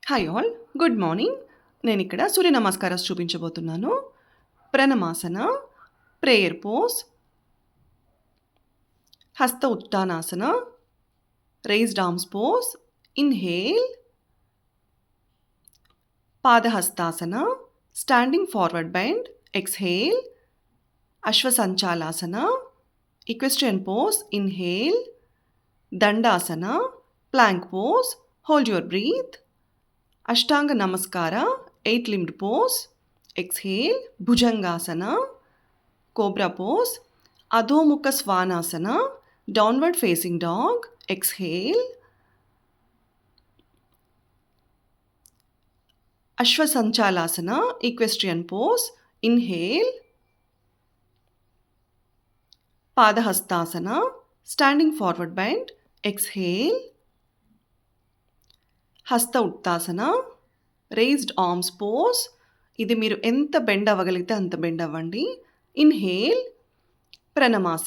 Hi all. Good morning. నేనిక్కడ సూర్య నమస్కారాలు చూపించబోతున్నాను. ప్రణమాసన, prayer pose, Hasta Uttanasana, raised arms pose, inhale, Padahastasana, standing forward bend, exhale, Ashwasanchalanasana, equestrian pose, inhale, Dandasana, plank pose, hold your breath, Ashtanga Namaskara, 8 limbed pose, exhale, Bhujangasana, cobra pose, Adhomukha Svanasana, downward facing dog, exhale, Ashwasanchalanasana, equestrian pose, inhale, Padahastasana, standing forward bend, exhale, Hasta Uttasana, raised arms pose. ఇది మీరు ఎంత bend అవ్వగలిగితే అంత bend అవ్వండి. Inhale, ప్రణమాసన.